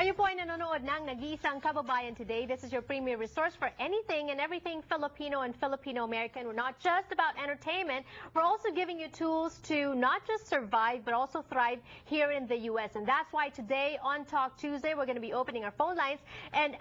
Kayo po ay nanonood ng Nag-iisang Kababayan Today. This is your premier resource for anything and everything Filipino and Filipino-American. We're not just about entertainment. We're also giving you tools to not just survive, but also thrive here in the U.S. And that's why today on Talk Tuesday, we're going to be opening our phone lines and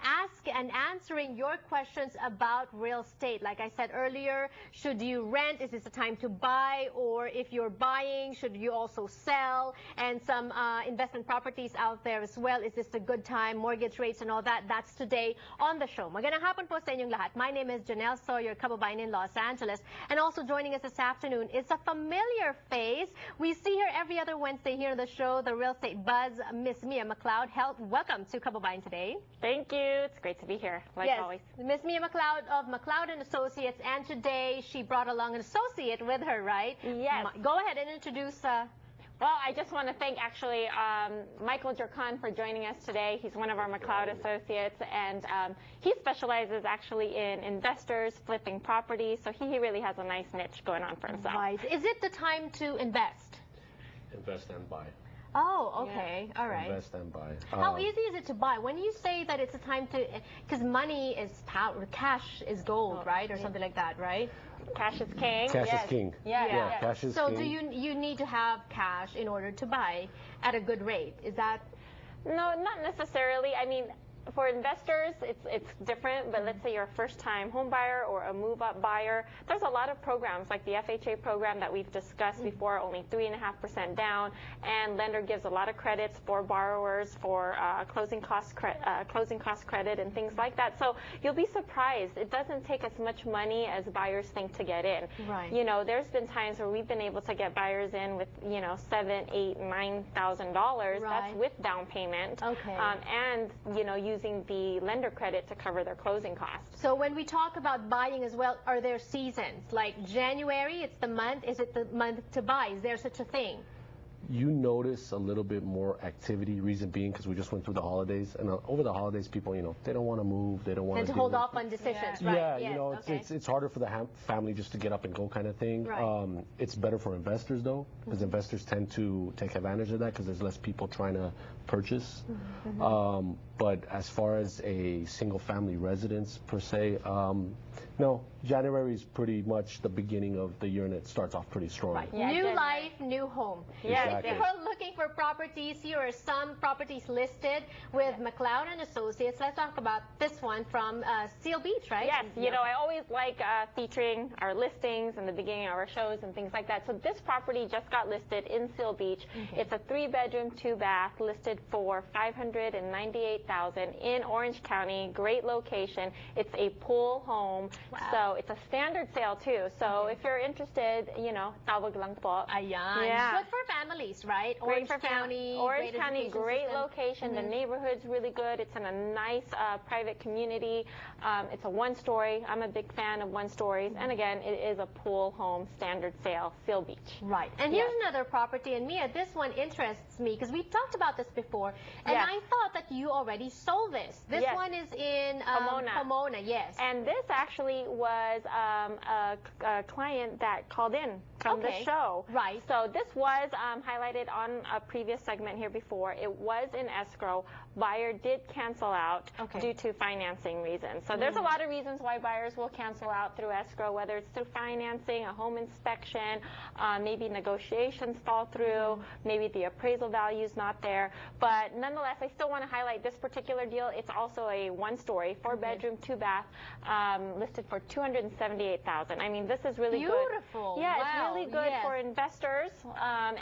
answering your questions about real estate. Like I said earlier, should you rent? Is this the time to buy? Or if you're buying, should you also sell? And some investment properties out there as well. Is this a good time? Mortgage rates and all that. That's today on the show. Magandang hapon po sa inyong lahat. My name is Janelle Sawyer, kababayan in Los Angeles. And also joining us this afternoon is a familiar face. We see her every other Wednesday here on the show, the Real Estate Buzz, Miss Mia McLeod. Welcome to Kababayan Today. Thank you. It's great to be here, like always. Miss Mia McLeod of McLeod & Associates. And today she brought along an associate with her, right? Yes. Go ahead and introduce... Well, I just want to thank actually Michael Jerkan for joining us today. He's one of our McLeod associates, and he specializes actually in investors flipping properties. So he really has a nice niche going on for himself. Right. Is it the time to invest? Invest and buy. Oh, okay. Yeah. All right. Invest and buy. How easy is it to buy? When you say that it's a time to, because money is power, cash is gold, right? Or something like that, right? Cash is king. Cash is king. Yeah. Cash is king. So do you need to have cash in order to buy at a good rate? Is that? No, not necessarily. I mean, for investors, it's different, but let's say you're a first-time home buyer or a move-up buyer, there's a lot of programs like the FHA program that we've discussed before, only 3.5% down, and lender gives a lot of credits for borrowers for closing cost credit and things like that. So you'll be surprised. It doesn't take as much money as buyers think to get in. Right. You know, there's been times where we've been able to get buyers in with, you know, $7,000, $8,000, $9,000. Right. That's with down payment. Okay. And, you know, using the lender credit to cover their closing costs. So when we talk about buying as well, are there seasons? Like January, it's the month. Is it the month to buy? Is there such a thing? You notice a little bit more activity, reason being because we just went through the holidays, and over the holidays people, you know, they don't want to move, they don't want to hold off on decisions, right? Yeah, yes, you know, okay. it's harder for the family just to get up and go kind of thing. Right. It's better for investors though, because investors tend to take advantage of that because there's less people trying to purchase. But as far as a single family residence per se, no, January is pretty much the beginning of the year and it starts off pretty strong. Right. Yeah, New life, new home. Yeah, exactly. If you're looking for properties, here are some properties listed with McLeod & Associates. Let's talk about this one from Seal Beach, right? Yes, you know, I always like featuring our listings in the beginning of our shows and things like that. So this property just got listed in Seal Beach. Okay. It's a 3-bedroom, 2-bath, listed for $598,000 in Orange County. Great location. It's a pool home. Wow. So it's a standard sale too. So if you're interested, you know, tawag lang po. Ayan. Yeah. Good for families, right? Great Orange for County. Orange County, great system. location. The neighborhood's really good. It's in a nice private community. It's a 1-story. I'm a big fan of 1-stories. And again, it is a pool home, standard sale, Seal Beach. Right. And here's another property. And Mia, this one interests me because we talked about this before. And I thought that you already sold this. This one is in Pomona, yes. And this actually was a client that called in from the show. Right. So this was highlighted on a previous segment here before. It was in escrow. Buyer did cancel out due to financing reasons. So there's a lot of reasons why buyers will cancel out through escrow, whether it's through financing, a home inspection, maybe negotiations fall through, maybe the appraisal value is not there. But nonetheless, I still want to highlight this particular deal. It's also a 1-story, 4-bedroom, 2-bath, listed for $278,000. I mean, this is really good. Beautiful. Yeah, wow. it's really good for investors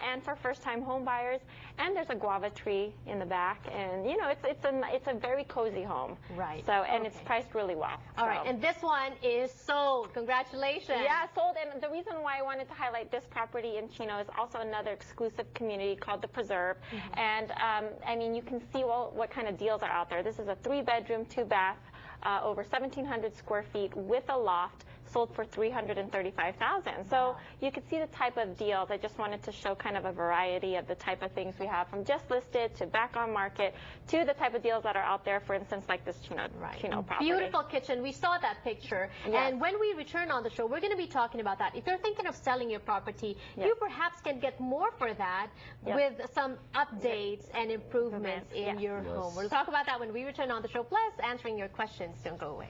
and for first-time home buyers. And there's a guava tree in the back, and you know, it's a very cozy home. Right. So and it's priced really well. All right, and this one is sold. Congratulations. Yeah, sold. And the reason why I wanted to highlight this property in Chino is also another exclusive community called the Preserve. And I mean, you can see what kind of deals are out there. This is a 3-bedroom, 2-bath, over 1,700 square feet with a loft. sold for $335,000. So you could see the type of deals. I just wanted to show kind of a variety of the type of things we have, from just listed to back on market to the type of deals that are out there, for instance, like this Chino property. Beautiful kitchen. We saw that picture. Yes. And when we return on the show, we're going to be talking about that. If you're thinking of selling your property, you perhaps can get more for that with some updates and improvements in your home. We'll talk about that when we return on the show, plus answering your questions. Don't go away.